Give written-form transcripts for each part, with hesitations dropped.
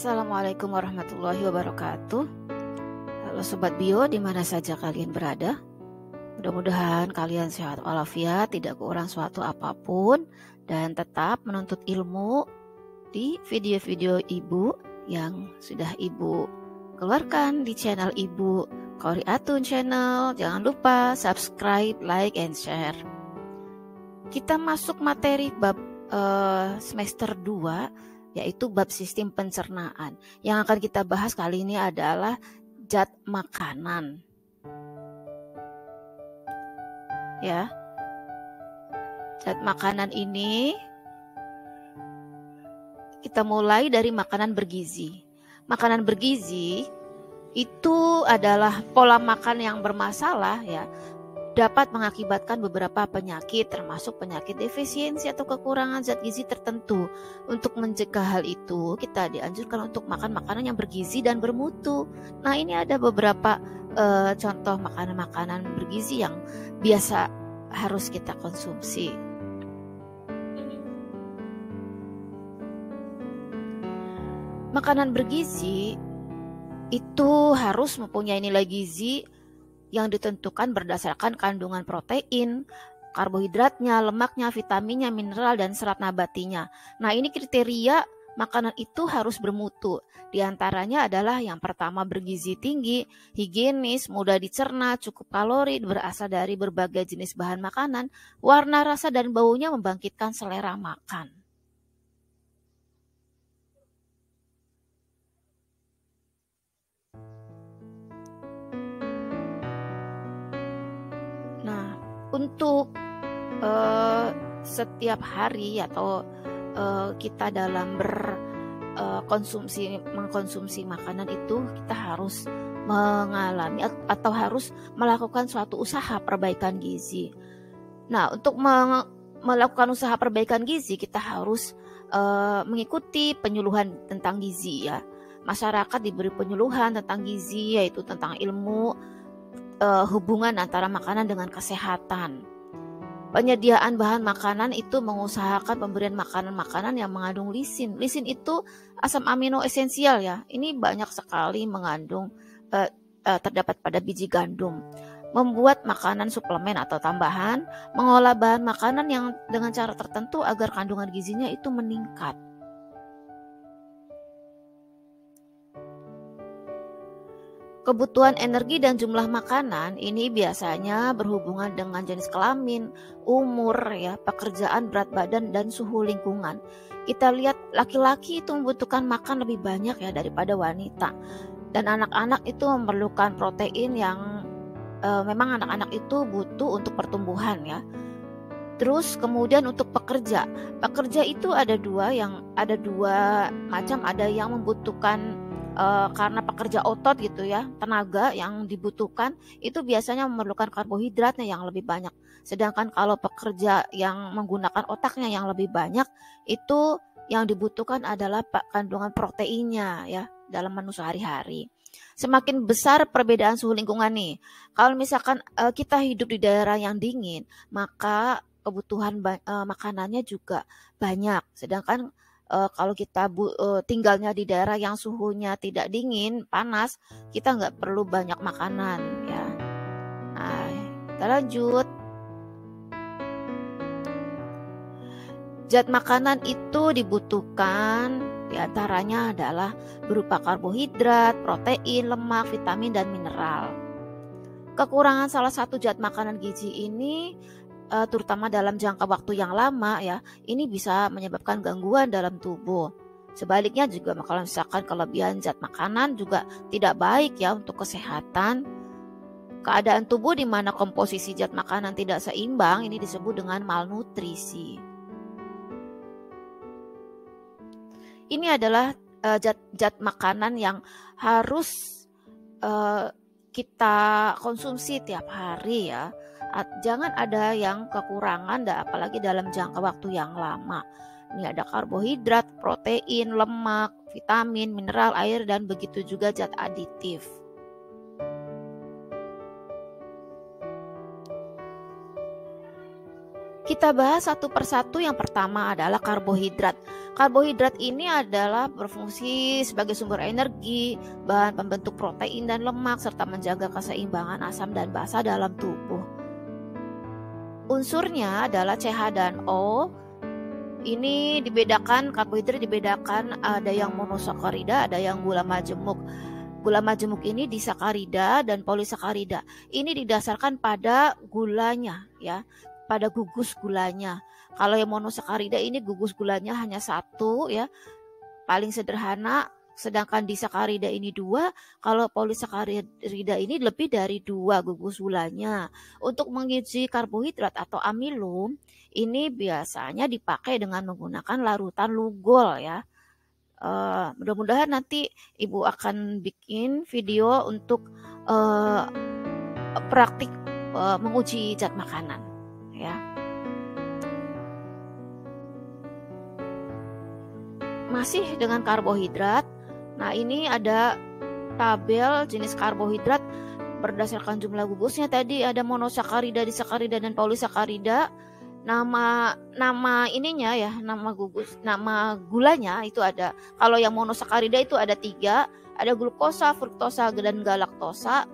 Assalamualaikum warahmatullahi wabarakatuh. Halo Sobat Bio, di mana saja kalian berada. Mudah-mudahan kalian sehat walafiat, tidak kurang suatu apapun, dan tetap menuntut ilmu di video-video Ibu yang sudah Ibu keluarkan di channel Ibu, Qoriatun Channel. Jangan lupa subscribe, like, and share. Kita masuk materi bab semester 2, yaitu bab sistem pencernaan. Yang akan kita bahas kali ini adalah zat makanan. Ya. Zat makanan ini kita mulai dari makanan bergizi. Makanan bergizi itu adalah pola makan yang bermasalah, ya. Dapat mengakibatkan beberapa penyakit, termasuk penyakit defisiensi atau kekurangan zat gizi tertentu. Untuk mencegah hal itu, kita dianjurkan untuk makan makanan yang bergizi dan bermutu. Nah, ini ada beberapa contoh makanan-makanan bergizi yang biasa harus kita konsumsi. Makanan bergizi itu harus mempunyai nilai gizi yang ditentukan berdasarkan kandungan protein, karbohidratnya, lemaknya, vitaminnya, mineral, dan serat nabatinya. Nah, ini kriteria makanan itu harus bermutu. Di antaranya adalah yang pertama bergizi tinggi, higienis, mudah dicerna, cukup kalori, berasal dari berbagai jenis bahan makanan, warna, rasa, dan baunya membangkitkan selera makan. Untuk setiap hari atau kita dalam mengkonsumsi makanan itu, kita harus mengalami atau harus melakukan suatu usaha perbaikan gizi. Nah, untuk melakukan usaha perbaikan gizi, kita harus mengikuti penyuluhan tentang gizi, ya. Masyarakat diberi penyuluhan tentang gizi, yaitu tentang ilmu hubungan antara makanan dengan kesehatan. Penyediaan bahan makanan itu mengusahakan pemberian makanan-makanan yang mengandung lisin. Lisin itu asam amino esensial, ya. Ini banyak sekali mengandung terdapat pada biji gandum. Membuat makanan suplemen atau tambahan, mengolah bahan makanan yang dengan cara tertentu agar kandungan gizinya itu meningkat. Kebutuhan energi dan jumlah makanan ini biasanya berhubungan dengan jenis kelamin, umur, ya, pekerjaan, berat badan, dan suhu lingkungan. Kita lihat laki-laki itu membutuhkan makan lebih banyak, ya, daripada wanita. Dan anak-anak itu memerlukan protein yang memang anak-anak itu butuh untuk pertumbuhan, ya. Terus kemudian untuk pekerja itu ada dua macam, ada yang membutuhkan karena pekerja otot gitu, ya, tenaga yang dibutuhkan itu biasanya memerlukan karbohidratnya yang lebih banyak. Sedangkan kalau pekerja yang menggunakan otaknya yang lebih banyak, itu yang dibutuhkan adalah kandungan proteinnya, ya, dalam menu sehari-hari. Semakin besar perbedaan suhu lingkungan nih. Kalau misalkan kita hidup di daerah yang dingin, maka kebutuhan makanannya juga banyak. Sedangkan kalau kita tinggalnya di daerah yang suhunya tidak dingin, panas, kita nggak perlu banyak makanan, ya. Nah, kita lanjut. Zat makanan itu dibutuhkan diantaranya adalah berupa karbohidrat, protein, lemak, vitamin, dan mineral. Kekurangan salah satu zat makanan gizi ini terutama dalam jangka waktu yang lama, ya, ini bisa menyebabkan gangguan dalam tubuh. Sebaliknya juga kalau misalkan kelebihan zat makanan juga tidak baik, ya, untuk kesehatan. Keadaan tubuh di mana komposisi zat makanan tidak seimbang ini disebut dengan malnutrisi. Ini adalah zat makanan yang harus kita konsumsi tiap hari, ya. Jangan ada yang kekurangan, apalagi dalam jangka waktu yang lama. Ini ada karbohidrat, protein, lemak, vitamin, mineral, air, dan begitu juga zat aditif. Kita Kita bahas satu persatu. Yang pertama adalah karbohidrat. Karbohidrat ini adalah berfungsi sebagai sumber energi, bahan pembentuk protein dan lemak, serta menjaga keseimbangan asam dan basa dalam tubuh. Unsurnya adalah CH dan O. Ini dibedakan, karbohidrat dibedakan, ada yang monosakarida, ada yang gula majemuk. Gula majemuk ini disakarida dan polisakarida. Ini didasarkan pada gulanya, ya, pada gugus gulanya. Kalau yang monosakarida ini gugus gulanya hanya 1, ya, paling sederhana. Sedangkan disakarida ini 2, kalau polisakarida ini lebih dari 2 gugus gulanya. Untuk menguji karbohidrat atau amilum, ini biasanya dipakai dengan menggunakan larutan lugol, ya. Mudah-mudahan nanti Ibu akan bikin video untuk praktik menguji zat makanan, ya. Masih dengan karbohidrat. Nah, ini ada tabel jenis karbohidrat berdasarkan jumlah gugusnya. Tadi ada monosakarida, disakarida, dan polisakarida. Nama ininya, ya, nama gulanya itu ada. Kalau yang monosakarida itu ada 3, ada glukosa, fruktosa, dan galaktosa.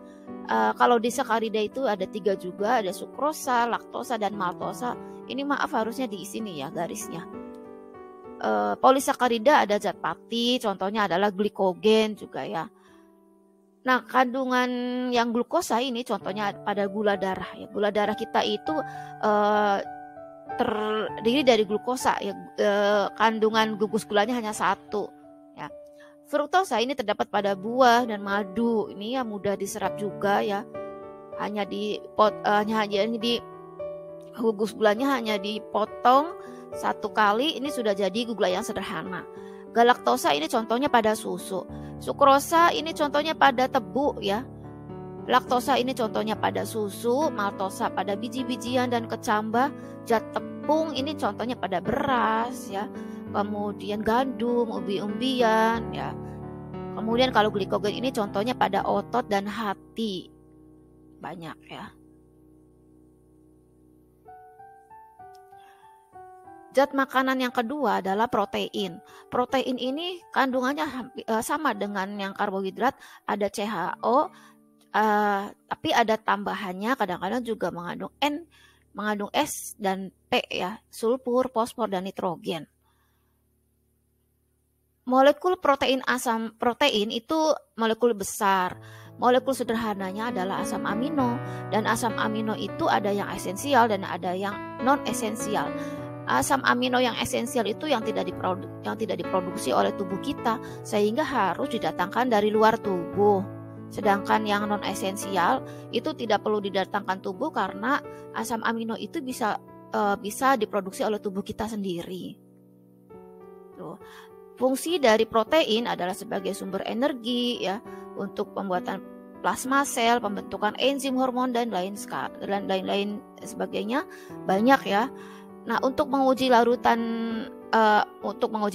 Kalau disakarida itu ada 3 juga, ada sukrosa, laktosa, dan maltosa. Ini maaf harusnya di sini, ya, garisnya. Polisakarida ada zat pati, contohnya adalah glikogen juga, ya. Nah, kandungan yang glukosa ini contohnya pada gula darah, ya. Gula darah kita itu terdiri dari glukosa, ya, kandungan gugus gulanya hanya 1, ya. Fruktosa ini terdapat pada buah dan madu. Ini ya mudah diserap juga, ya. Hanya di gugus gulanya hanya dipotong 1 kali, ini sudah jadi gula yang sederhana. Galaktosa ini contohnya pada susu. Sukrosa ini contohnya pada tebu, ya. Laktosa ini contohnya pada susu, maltosa pada biji-bijian dan kecambah, zat tepung ini contohnya pada beras, ya. Kemudian gandum, umbi-umbian, ya. Kemudian kalau glikogen ini contohnya pada otot dan hati. Banyak, ya. Zat makanan yang kedua adalah protein. Protein ini kandungannya sama dengan yang karbohidrat, ada CHO, tapi ada tambahannya, kadang-kadang juga mengandung S dan P, ya, sulfur, fosfor, dan nitrogen. Molekul protein itu molekul besar. Molekul sederhananya adalah asam amino, dan asam amino itu ada yang esensial dan ada yang non esensial. Asam amino yang esensial itu yang tidak diproduksi oleh tubuh kita, sehingga harus didatangkan dari luar tubuh. Sedangkan yang non esensial itu tidak perlu didatangkan tubuh karena asam amino itu bisa diproduksi oleh tubuh kita sendiri. Tuh. Fungsi dari protein adalah sebagai sumber energi, ya, untuk pembuatan plasma sel, pembentukan enzim, hormon, dan lain sebagainya. Banyak, ya. Nah, untuk menguji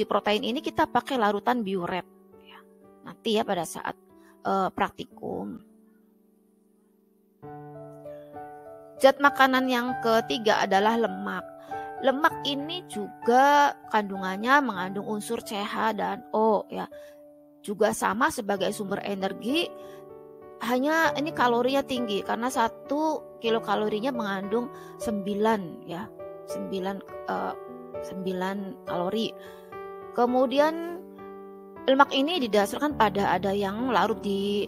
protein ini kita pakai larutan biuret, ya. Nanti, ya, pada saat praktikum. Zat makanan yang ketiga adalah lemak. Lemak ini juga kandungannya mengandung unsur CH dan O, ya. Juga sama sebagai sumber energi, hanya ini kalorinya tinggi karena 1 kilokalorinya mengandung 9, ya. 9 kalori. Kemudian lemak ini didasarkan pada ada yang larut di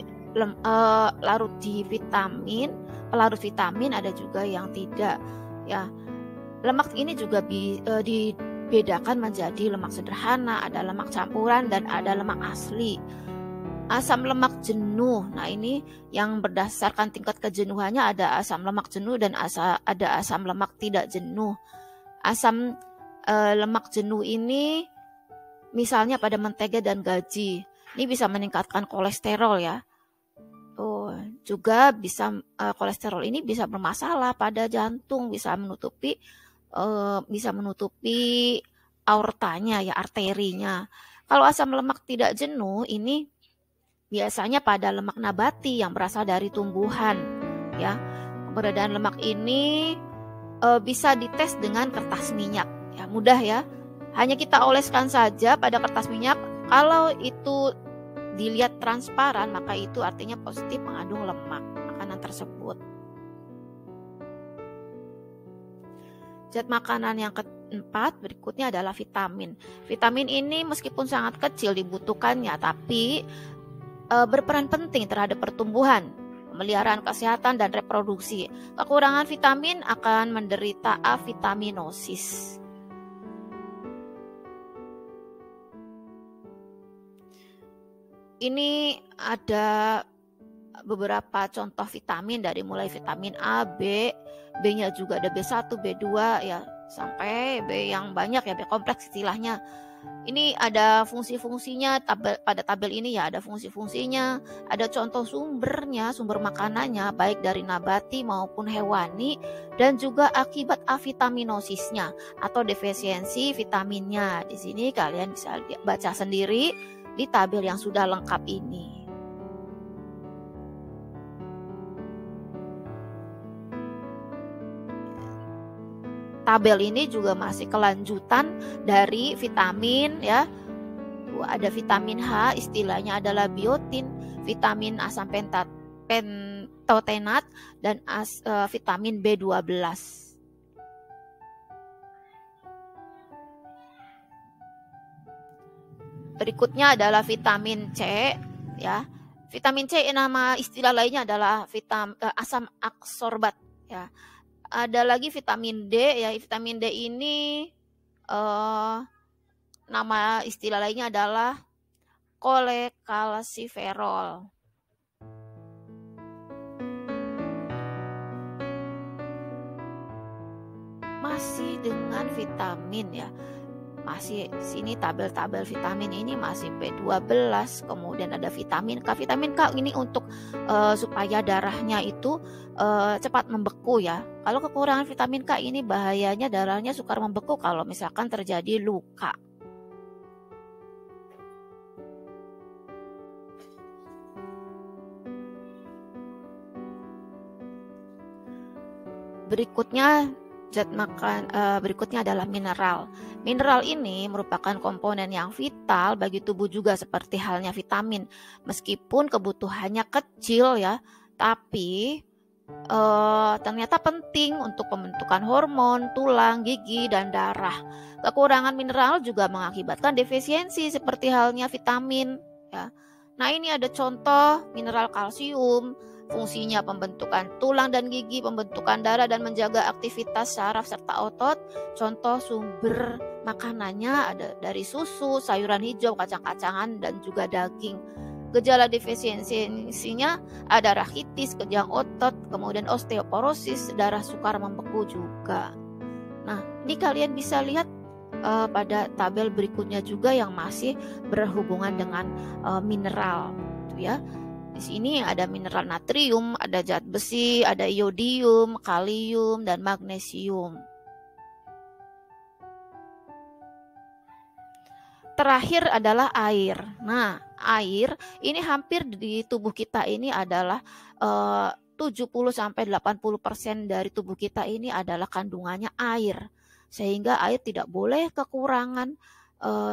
vitamin, pelarut vitamin, ada juga yang tidak, ya. Lemak ini juga dibedakan menjadi lemak sederhana, ada lemak campuran, dan ada lemak asli. Asam lemak jenuh. Nah, ini yang berdasarkan tingkat kejenuhannya, ada asam lemak jenuh dan ada asam lemak tidak jenuh. Asam lemak jenuh ini misalnya pada mentega dan gaji. Ini bisa meningkatkan kolesterol, ya. Juga bisa kolesterol ini bisa bermasalah pada jantung, bisa menutupi aortanya, ya, arterinya. Kalau asam lemak tidak jenuh ini biasanya pada lemak nabati yang berasal dari tumbuhan, ya. Keberadaan lemak ini bisa dites dengan kertas minyak. Ya, mudah ya. Hanya kita oleskan saja pada kertas minyak. Kalau itu dilihat transparan, maka itu artinya positif mengandung lemak makanan tersebut. Zat makanan yang keempat berikutnya adalah vitamin. Vitamin ini meskipun sangat kecil dibutuhkannya, tapi berperan penting terhadap pertumbuhan, pemeliharaan kesehatan dan reproduksi. Kekurangan vitamin akan menderita avitaminosis. Ini ada beberapa contoh vitamin dari mulai vitamin A, B, B-nya juga ada B1, B2 ya, sampai B yang banyak ya, B kompleks istilahnya. Ini ada fungsi-fungsinya, pada tabel ini ya ada fungsi-fungsinya, ada contoh sumbernya, sumber makanannya baik dari nabati maupun hewani, dan juga akibat avitaminosisnya atau defisiensi vitaminnya. Di sini kalian bisa baca sendiri di tabel yang sudah lengkap ini. Tabel ini juga masih kelanjutan dari vitamin ya. Ada vitamin H, istilahnya adalah biotin, vitamin asam pentotenat, dan vitamin B12. Berikutnya adalah vitamin C ya. Vitamin C nama istilah lainnya adalah asam aksorbat ya. Ada lagi vitamin D ya. Vitamin D ini nama istilah lainnya adalah kolekalsiferol. Masih dengan vitamin ya. Masih sini tabel-tabel vitamin ini masih B12, kemudian ada vitamin K. Vitamin K ini untuk supaya darahnya itu cepat membeku ya. Kalau kekurangan vitamin K ini bahayanya darahnya sukar membeku kalau misalkan terjadi luka. Berikutnya adalah mineral. Mineral ini merupakan komponen yang vital bagi tubuh juga seperti halnya vitamin. Meskipun kebutuhannya kecil ya, tapi ternyata penting untuk pembentukan hormon, tulang, gigi, dan darah. Kekurangan mineral juga mengakibatkan defisiensi seperti halnya vitamin ya. Nah, ini ada contoh mineral kalsium. Fungsinya pembentukan tulang dan gigi, pembentukan darah, dan menjaga aktivitas saraf serta otot. Contoh sumber makanannya ada dari susu, sayuran hijau, kacang-kacangan, dan juga daging. Gejala defisiensinya ada rakitis, kejang otot, kemudian osteoporosis, darah sukar membeku juga. Nah, ini kalian bisa lihat pada tabel berikutnya juga yang masih berhubungan dengan mineral, gitu ya. Di sini ada mineral natrium, ada zat besi, ada iodium, kalium, dan magnesium. Terakhir adalah air. Nah, air ini hampir di tubuh kita ini adalah 70-80% dari tubuh kita ini adalah kandungannya air. Sehingga air tidak boleh kekurangan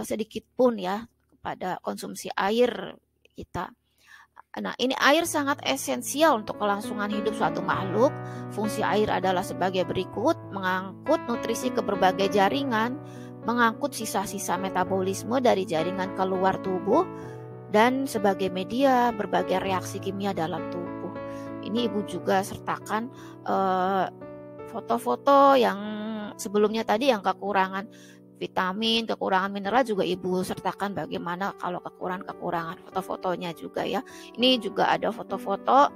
sedikit pun ya pada konsumsi air kita. Nah, ini air sangat esensial untuk kelangsungan hidup suatu makhluk. Fungsi air adalah sebagai berikut: mengangkut nutrisi ke berbagai jaringan, mengangkut sisa-sisa metabolisme dari jaringan keluar tubuh, dan sebagai media berbagai reaksi kimia dalam tubuh. Ini Ibu juga sertakan foto-foto yang sebelumnya tadi yang kekurangan vitamin, kekurangan mineral juga Ibu sertakan bagaimana kalau kekurangan foto-fotonya juga ya. Ini juga ada foto-foto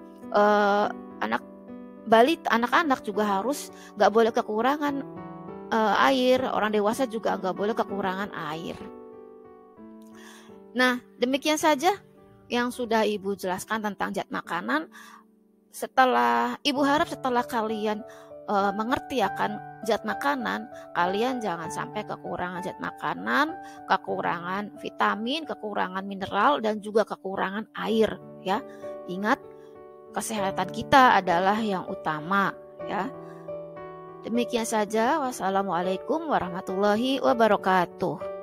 anak-anak juga harus nggak boleh kekurangan air, orang dewasa juga nggak boleh kekurangan air. Nah, demikian saja yang sudah Ibu jelaskan tentang zat makanan. Ibu harap setelah kalian mengerti akan zat makanan, kalian jangan sampai kekurangan zat makanan, kekurangan vitamin, kekurangan mineral, dan juga kekurangan air ya. Ingat, kesehatan kita adalah yang utama ya. Demikian saja, wassalamualaikum warahmatullahi wabarakatuh.